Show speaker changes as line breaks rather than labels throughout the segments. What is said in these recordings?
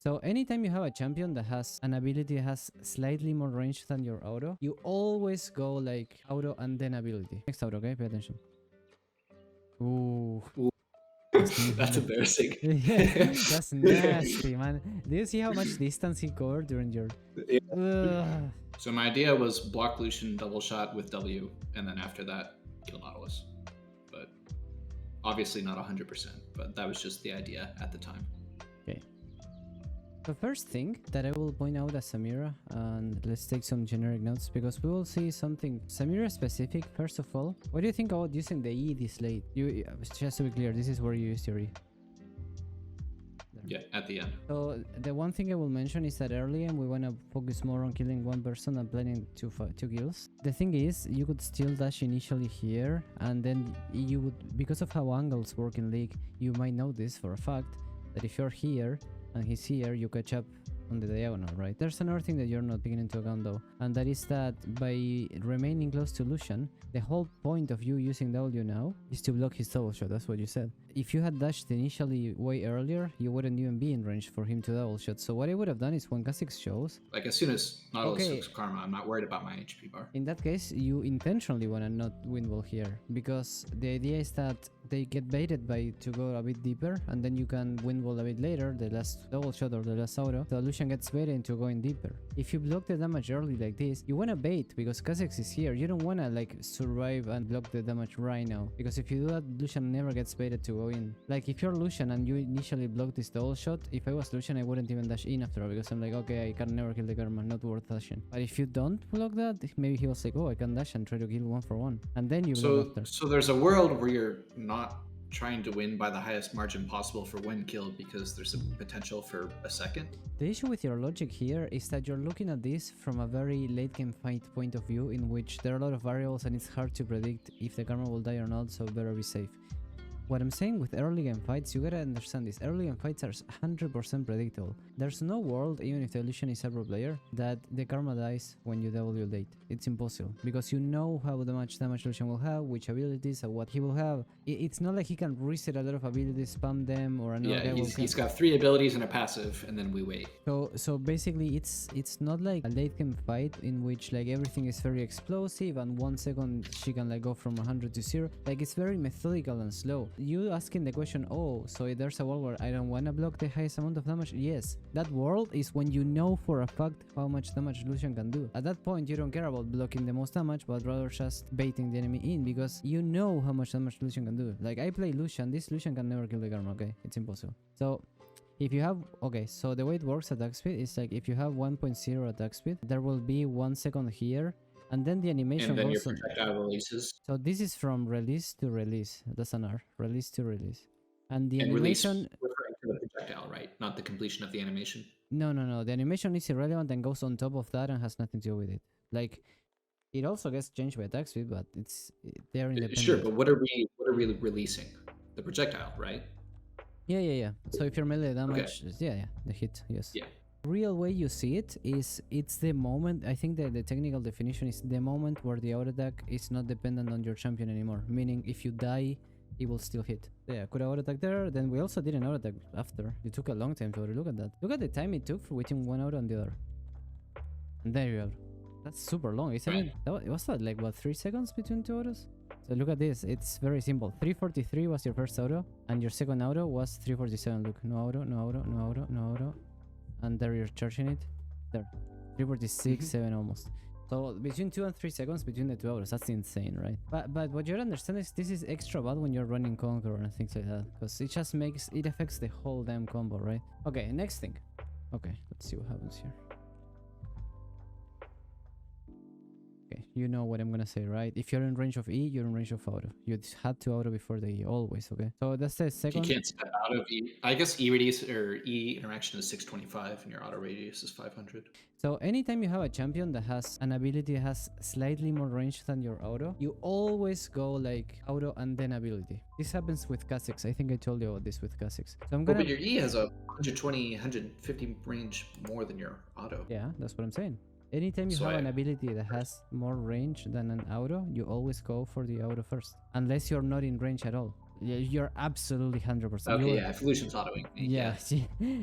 So anytime you have a champion that has an ability that has slightly more range than your auto, you always go like auto and then ability. Next auto, okay? Pay attention. Ooh.
Ooh. That's embarrassing.
Yeah, that's nasty, man. Do you see how much distance he covered during your... Ugh.
So my idea was block Lucian double shot with W, and then after that, kill Nautilus. But obviously not 100%, but that was just the idea at the time.
Okay. The first thing that I will point out as Samira, and let's take some generic notes because we will see something Samira specific. First of all, what do you think about using the E this late? Just to be clear, this is where you use your E.
Yeah, at the end.
So the one thing I will mention is that early on we want to focus more on killing one person and planning two kills. The thing is, you could still dash initially here, and then you would, because of how angles work in League, you might know this for a fact, that if you're here and he's here, you catch up on the diagonal, right? There's another thing that you're not taking into account though, and that is that by remaining close to Lucian, the whole point of you using W now is to block his double shot. That's what you said. If you had dashed initially way earlier, you wouldn't even be in range for him to double shot. So what I would have done is when Kha'Zix shows,
like as soon as Nautilus hooks Karma, I'm not worried about my HP bar.
In that case, you intentionally want to not windwall here, because the idea is that they get baited by to go a bit deeper, and then you can windwall a bit later, the last double shot or the last auto. The Lucian gets baited into going deeper. If you block the damage early like this, you want to bait because Kha'Zix is here. You don't want to like survive and block the damage right now, because if you do that, Lucian never gets baited to go in. Like if you're Lucian and you initially block this double shot, if I was Lucian, I wouldn't even dash in after all, because I'm like, okay, I can never kill the Karma, not worth dashing. But if you don't block that, maybe he was like, oh, I can dash and try to kill one for one, and then you block after.
So there's a world where you're not trying to win by the highest margin possible for win kill because there's a potential for a second.
The issue with your logic here is that you're looking at this from a very late game fight point of view, in which there are a lot of variables and it's hard to predict if the Karma will die or not, so better be safe. What I'm saying with early game fights, you gotta understand this. Early game fights are 100% predictable. There's no world, even if the Lucian is a pro player, that the Karma dies when you W late. It's impossible, because you know how much damage Lucian will have, which abilities and what he will have. It's not like he can reset a lot of abilities, spam them, or another guy will...
he's got 3 abilities and a passive, and then we wait.
So basically, it's not like a late game fight in which like everything is very explosive and 1 second she can like go from 100 to 0. Like it's very methodical and slow. You asking the question, oh, so there's a world where I don't want to block the highest amount of damage? Yes, that world is when you know for a fact how much damage Lucian can do. At that point, you don't care about blocking the most damage, but rather just baiting the enemy in, because you know how much damage Lucian can do. Like I play Lucian, this Lucian can never kill the Karma, okay? It's impossible. So if you have, okay, so the way it works at attack speed is like if you have 1.0 attack speed, there will be 1 second here, and then the animation
and then
goes
your projectile releases.
So this is from release to release. That's an R. Release to release. And the
and
animation...
release referring to the projectile, right? Not the completion of the animation.
No. The animation is irrelevant and goes on top of that and has nothing to do with it. Like, it also gets changed by attack speed, but they're independent.
Sure, but what are we releasing? The projectile, right?
Yeah. So if you're melee damage, okay. Yeah, the hit, yes.
Yeah.
Real way you see it is it's the moment. I think that the technical definition is the moment where the auto attack is not dependent on your champion anymore, meaning if you die it will still hit. Yeah, could auto attack there. Then we also did an auto attack after. It took a long time to auto. Look at that. Look at the time it took for waiting one auto and the other, and there you have. That's super long, isn't it? Was that like what, 3 seconds between two autos? So look at this, it's very simple. 343 was your first auto, and your second auto was 347. Look, no auto, no auto, no auto, no auto. And there you're charging it. There. 346, 7 almost. So between 2 and 3 seconds between the two autos. That's insane, right? But what you understand is this is extra bad when you're running Conqueror and things like that, because it just makes it affects the whole damn combo, right? Okay, next thing. Okay, let's see what happens here. Okay, you know what I'm gonna say, right? If you're in range of E, you're in range of auto. You had to auto before the E, always, okay? So that's the second...
You can't step out of E. I guess E radius or E interaction is 625 and your auto radius is 500.
So anytime you have a champion that has an ability that has slightly more range than your auto, you always go like auto and then ability. This happens with Kha'Zix. I think I told you about this with Kha'Zix. So I'm gonna...
but your E has a 120, 150 range more than your auto.
Yeah, that's what I'm saying. Anytime you have an ability that has more range than an auto, you always go for the auto first. Unless you're not in range at all. Yeah, you're absolutely 100%.
Okay, yeah, Evolution's autoing me.
Yeah,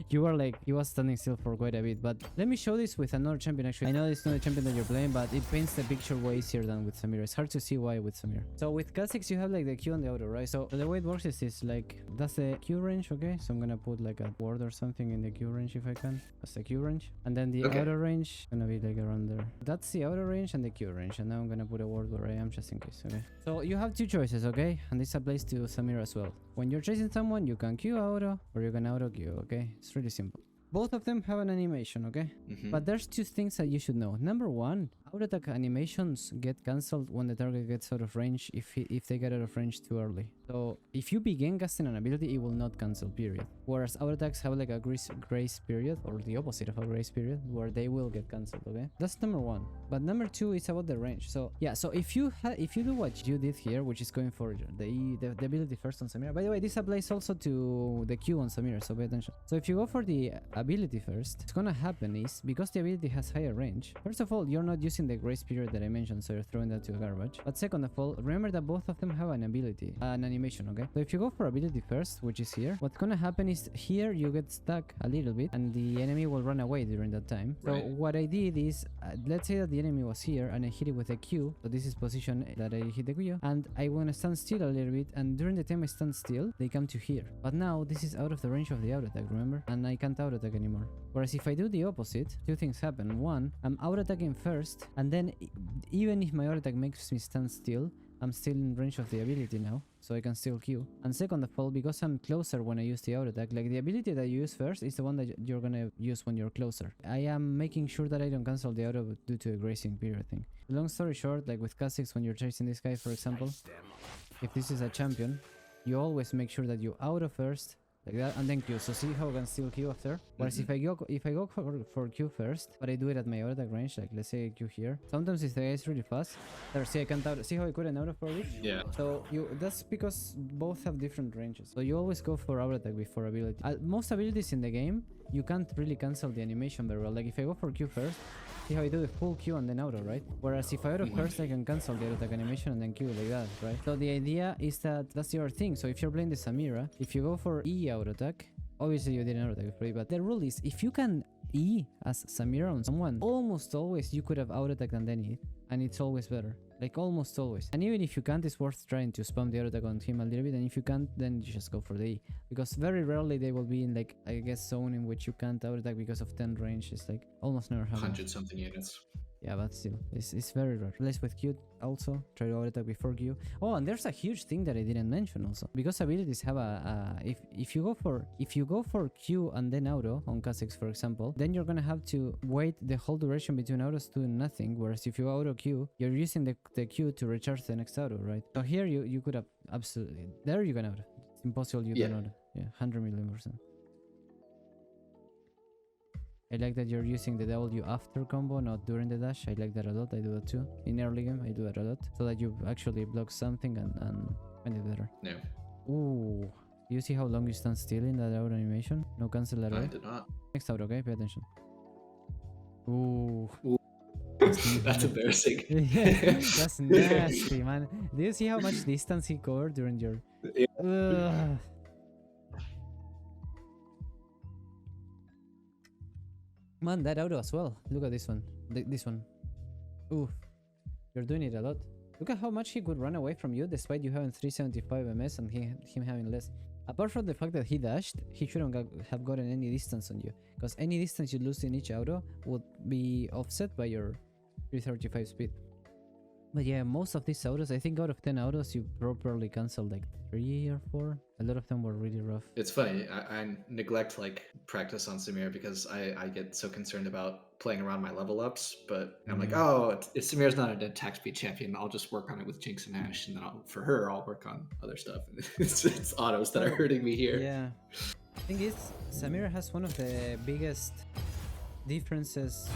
you were like, you was standing still for quite a bit. But let me show this with another champion actually. I know it's not a champion that you're playing, but it paints the picture way easier than with Samira. It's hard to see why with Samira. So with Kha'Zix you have like the Q and the auto, right? So the way it works is this, like, that's the Q range, okay? So I'm gonna put like a ward or something in the Q range if I can. That's the Q range. And then the auto range gonna be like around there. That's the auto range and the Q range. And now I'm gonna put a ward where I am just in case, okay? So you have two choices, okay? And this applies to Samira as well. When you're chasing someone, you can Q auto or you can auto Q, okay? It's really simple. Both of them have an animation, okay? But there's two things that you should know. Number one, auto attack animations get cancelled when the target gets out of range if they get out of range too early. So if you begin casting an ability, it will not cancel, period. Whereas auto attacks have like a grace period, or the opposite of a grace period, where they will get cancelled, okay? That's number one. But number two is about the range. So yeah, so if you do what you did here, which is going for the ability first on Samira. By the way, this applies also to the Q on Samira, so pay attention. So if you go for the ability first, what's gonna happen is, because the ability has higher range, first of all, you're not using the grace period that I mentioned, so you're throwing that to garbage. But second of all, remember that both of them have an ability, an animation, okay? So if you go for ability first, which is here, what's gonna happen is here you get stuck a little bit and the enemy will run away during that time. So what I did is, let's say that the enemy was here and I hit it with a Q, so this is position that I hit the Q, and I wanna stand still a little bit, and during the time I stand still, they come to here. But now this is out of the range of the auto attack, remember? And I can't auto attack anymore. Whereas if I do the opposite, two things happen. One, I'm auto attacking first, and then even if my auto attack makes me stand still, I'm still in range of the ability now, so I can still Q. And second of all, because I'm closer when I use the auto attack, like the ability that you use first is the one that you're gonna use when you're closer. I am making sure that I don't cancel the auto due to a gracing period thing. Long story short, like with Kha'Zix, when you're chasing this guy, for example, if this is a champion, you always make sure that you auto first, like that, and then Q. So see how I can still Q after? Whereas if I go for Q first, but I do it at my auto attack range, like let's say I Q here, sometimes if the guy is really fast, there, see I can't auto, see how I couldn't auto for it?
Yeah.
So that's because both have different ranges. So you always go for auto attack before ability. Most abilities in the game, you can't really cancel the animation very well. Like if I go for Q first, see how I do the full Q and then auto, right? Whereas if I auto first, I can cancel the auto attack animation and then Q like that, right? So the idea is that that's the other thing. So if you're playing the Samira, if you go for E auto attack, obviously you didn't auto attack for it, but the rule is if you can E as Samira on someone, almost always you could have auto attacked and then E, and it's always better. Like almost always. And even if you can't, it's worth trying to spam the auto attack on him a little bit, and if you can't, then you just go for the E. Because very rarely they will be in like, I guess, zone in which you can't auto attack because of 10 range. It's like almost never happens.
100 something units.
Yeah, but still, it's very rare. Less with Q also, try to auto attack before Q. Oh, and there's a huge thing that I didn't mention also, because abilities have if you go for Q and then auto on Kha'Zix, for example, then you're gonna have to wait the whole duration between autos doing nothing. Whereas if you auto Q, you're using the Q to recharge the next auto, right? So here you could have absolutely there you can auto. It's impossible you don't auto. Yeah, 100 million%. I like that you're using the W after combo, not during the dash. I like that a lot. I do that too. In early game, I do that a lot. So that you actually block something and find it better.
No.
Ooh. Do you see how long you stand still in that auto animation? No cancel at all?
I did not.
Next auto, okay? Pay attention. Ooh.
That's embarrassing.
Yeah, that's nasty, man. Do you see how much distance he covered during your... Man, that auto as well. Look at this one. This one. Ooh. You're doing it a lot. Look at how much he could run away from you despite you having 375 MS and him having less. Apart from the fact that he dashed, he shouldn't have gotten any distance on you. Because any distance you lose in each auto would be offset by your 335 speed. But yeah, most of these autos, I think out of 10 autos, you properly canceled like 3 or 4. A lot of them were really rough.
It's funny, I neglect like practice on Samir because I get so concerned about playing around my level ups, but I'm like, oh, Samir's not an attack speed champion, I'll just work on it with Jinx and Ashe, and then for her, I'll work on other stuff. It's autos that are hurting me here.
Yeah. I think Samira has one of the biggest differences.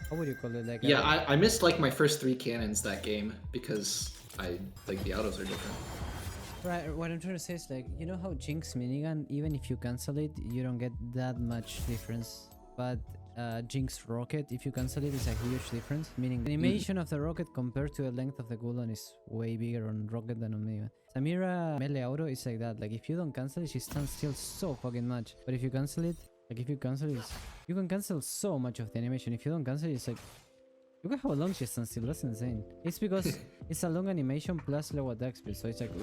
What would you call it? Like
yeah, I missed like my first 3 cannons that game because like the autos are different.
Right, what I'm trying to say is like, you know how Jinx minigun, even if you cancel it, you don't get that much difference but Jinx rocket, if you cancel it, is a huge difference. Meaning the animation of the rocket compared to the length of the cooldown is way bigger on rocket than on Mega. Samira melee auto is like that. Like if you don't cancel it, she stands still so fucking much. But if you cancel it, like if you cancel it, you can cancel so much of the animation. If you don't cancel it, it's like, look at how long she stands still. That's insane. It's because it's a long animation plus low attack speed, so it's like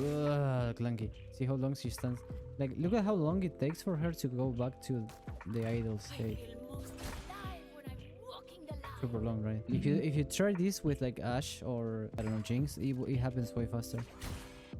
clunky. See how long she stands. Like look at how long it takes for her to go back to the idle state. Super long, right? If you try this with like Ashe or I don't know Jinx, it happens way faster.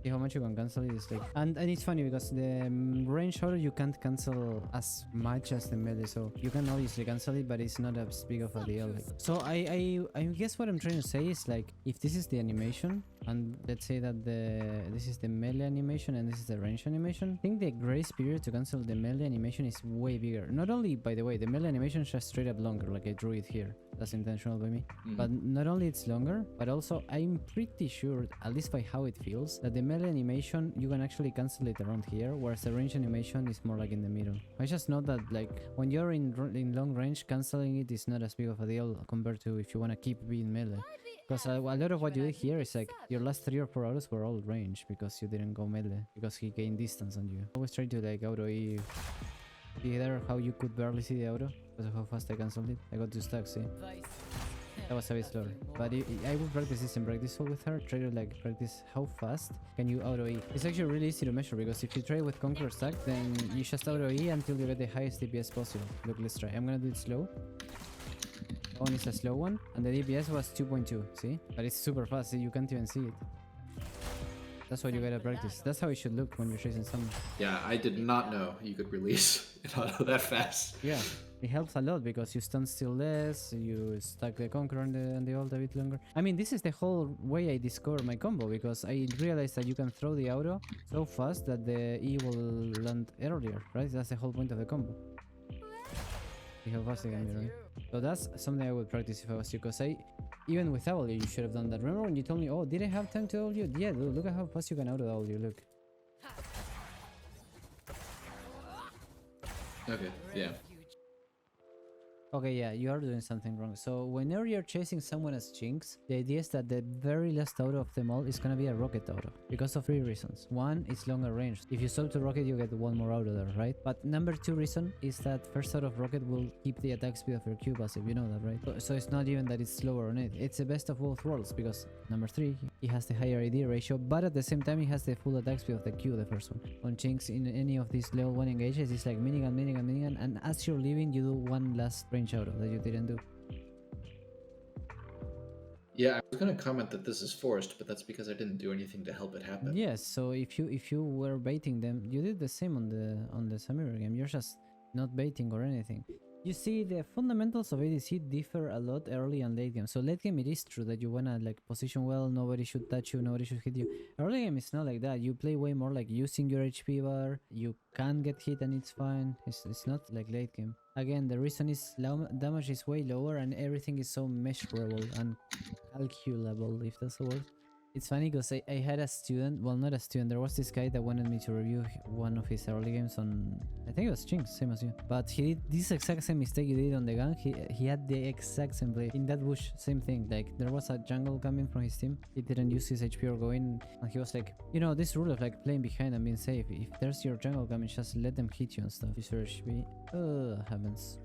See how much you can cancel it is like, and it's funny because the range order you can't cancel as much as the melee, so you can obviously cancel it, but it's not as big of a deal. Like, so I guess what I'm trying to say is like, if this is the animation, and let's say that this is the melee animation and this is the range animation, I think the grace period to cancel the melee animation is way bigger. Not only, by the way, the melee animation is just straight up longer, like I drew it here. That's intentional by me. But not only it's longer, but also I'm pretty sure, at least by how it feels, that the melee animation you can actually cancel it around here, whereas the range animation is more like in the middle. I just know that like when you're in long range, canceling it is not as big of a deal compared to if you want to keep being melee. Because a lot of what you did here is like your last 3 or 4 autos were all range because you didn't go melee, because he gained distance on you. I always try to like auto E either how you could barely see the auto because of how fast I cancelled it. I got 2 stacks, see? That was a bit slower. But I would practice this and practice all with her. Try to like practice how fast can you auto E. It's actually really easy to measure because if you try with Conqueror stack, then you just auto E until you get the highest DPS possible. Look, let's try. I'm gonna do it slow. One is a slow one, and the DPS was 2.2, see? But it's super fast, so you can't even see it. That's what you gotta practice. That's how it should look when you're chasing someone.
Yeah, I did not know you could release it auto that fast.
Yeah, it helps a lot because you stand still less, you stack the Conqueror and the ult a bit longer. I mean, this is the whole way I discover my combo, because I realized that you can throw the auto so fast that the E will land earlier, right? That's the whole point of the combo. See how fast it can be, right? So that's something I would practice if I was you, because even with W, you should have done that. Remember when you told me, oh, did I have time to W? Yeah, look at how fast you can auto W, look.
Okay, yeah.
Okay, yeah, you are doing something wrong. So whenever you're chasing someone as Jinx, the idea is that the very last auto of them all is gonna be a rocket auto, because of 3 reasons. One, it's longer range. If you swap to rocket, you get 1 more auto there, right? But number 2 reason is that first auto of rocket will keep the attack speed of your Q passive, you know that, right? So it's not even that it's slower on it. It's the best of both worlds, because number 3, he has the higher AD ratio, but at the same time he has the full attack speed of the Q, the first one. On Jinx, in any of these level 1 engages, it's like minigun, and as you're leaving, you do 1 last range auto that you didn't do.
Yeah, I was gonna comment that this is forced, but that's because I didn't do anything to help it happen.
Yes, so if you were baiting them, you did the same on the Samira game. You're just not baiting or anything. You see, the fundamentals of ADC differ a lot early and late game. So late game, it is true that you wanna like position well, nobody should touch you, nobody should hit you. Early game, it's not like that. You play way more like using your HP bar. You can get hit and it's fine. It's not like late game. Again, the reason is damage is way lower and everything is so measurable and calculable, if that's the word. It's funny because I had a student, well, not a student, there was this guy that wanted me to review one of his early games on, I think it was Jinx, same as you. But he did this exact same mistake you did on the gun. He had the exact same play. In that bush, same thing. Like, there was a jungle coming from his team. He didn't use his HP or go in. And he was like, you know, this rule of like playing behind and being safe. If there's your jungle coming, just let them hit you and stuff. Use your HP. Happens.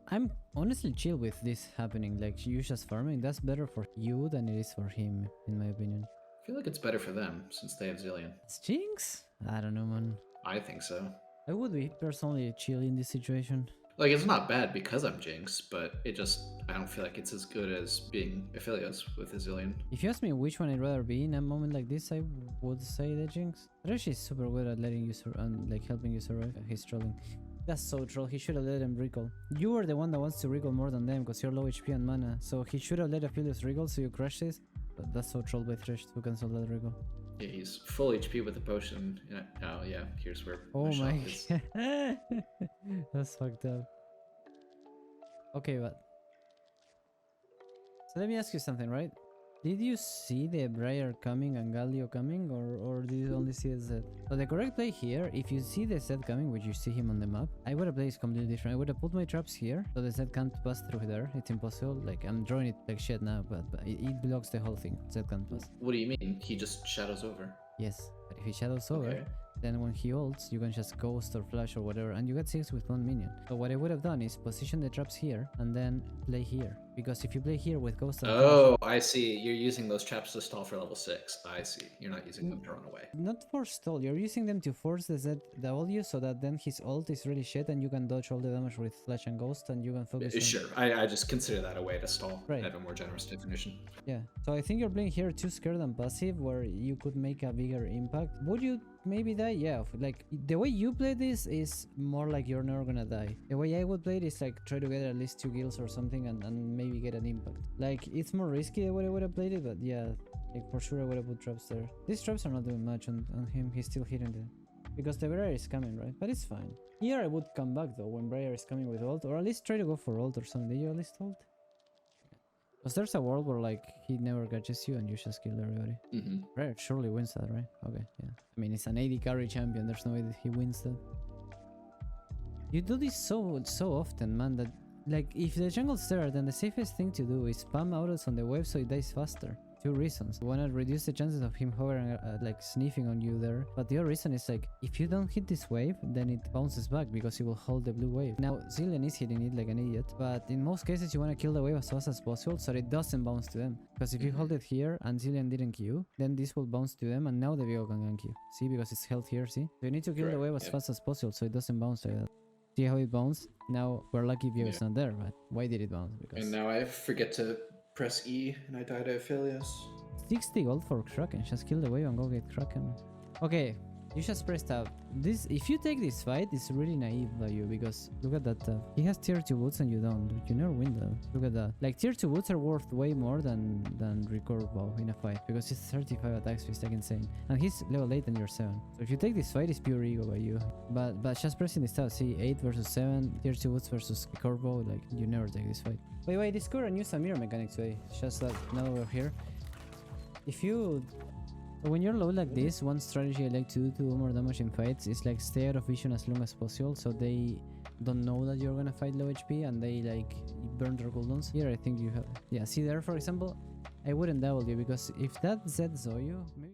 I'm honestly chill with this happening, like you just farming. That's better for you than it is for him, in my opinion.
I feel like it's better for them since they have Zillion.
It's Jinx? I don't know, man.
I think so.
I would be personally chill in this situation.
Like, it's not bad because I'm Jinx, but it just, I don't feel like it's as good as being Aphelios with a Zillion.
If you ask me which one I'd rather be in a moment like this, I would say the Jinx. Thresh is super good at letting you and like helping you survive. He's trolling. That's so troll. He should have let him recall. You were the one that wants to recall more than them because you're low HP and mana. So he should have let Aphelios recall so you crush this. But that's so troll by Thresh to cancel that recall.
Yeah, he's full HP with the potion. Oh yeah, here's where
oh my
is.
That's fucked up. Okay, but so let me ask you something, right? Did you see the Briar coming and Galio coming, or did you only see the Z? So the correct play here, if you see the Z coming, which you see him on the map, I would have played it completely different. I would have put my traps here, so the Z can't pass through there. It's impossible. Like, I'm drawing it like shit now, but it blocks the whole thing. Z can't pass.
What do you mean? He just shadows over.
Yes, but if he shadows over,
Okay.
then when he ults, you can just ghost or flash or whatever, and you get 6 with 1 minion. So what I would have done is position the traps here, and then play here. Because if you play here with ghost and
Oh, I see. You're using those traps to stall for level 6. I see. You're not using them to run away.
not for stall, you're using them to force the ZW so that then his ult is really shit and you can dodge all the damage with flash and ghost and you can focus on...
Sure. I just consider that a way to stall.
Right.
I have a more generous definition.
Yeah, so I think you're playing here too scared and passive where you could make a bigger impact. Would you maybe die? Yeah, like the way you play this is more like you're not gonna die. The way I would play it is like try to get at least 2 kills or something and maybe get an impact. Like it's more risky the way I would have played it, but yeah, like for sure I would have put traps there. These traps are not doing much on him, he's still hitting the... Because the Briar is coming, right? But it's fine. Here I would come back though when Briar is coming with ult, or at least try to go for ult or something. Did you at least ult? Because there's a world where like he never catches you and you just kill everybody. Briar surely wins that, right? Okay, yeah. I mean, it's an AD carry champion. There's no way that he wins that. You do this so often, man, that like if the jungle's there, then the safest thing to do is spam autos on the wave so it dies faster. 2 reasons. You wanna reduce the chances of him hovering, like sniffing on you there. But the other reason is like, if you don't hit this wave, then it bounces back because it will hold the blue wave. Now, Zilean is hitting it like an idiot, but in most cases you wanna kill the wave as fast as possible so it doesn't bounce to them. Because if you hold it here and Zilean didn't queue, then this will bounce to them and now the Viego can gank you. See, because it's held here, see? So you need to kill the wave as fast as possible so it doesn't bounce like that. See how it bounced? Now, we're lucky Viego's not there, but why did it bounce? Because...
And now I forget to press E and I die to Aphelios.
60 gold for Kraken. Just kill the wave and go get Kraken. Okay, you just press tab. This, if you take this fight, it's really naive by you because look at that tab. He has tier 2 boots and you don't. You never win that. Look at that. Like tier 2 boots are worth way more than record bow in a fight because it's 35 attacks, which is like insane. And he's level 8 and you're 7. So if you take this fight, it's pure ego by you. But just pressing this tab, see 8 versus 7, tier 2 boots versus record bow, like you never take this fight. By the way, I discovered a new Samira mechanic today. It's just that now we're here. If you... When you're low like this, one strategy I like to do more damage in fights is like stay out of vision as long as possible so they don't know that you're gonna fight low HP and they like burn their cooldowns. Here I think you have... Yeah, see there for example, I wouldn't double you because if that Z saw you, maybe...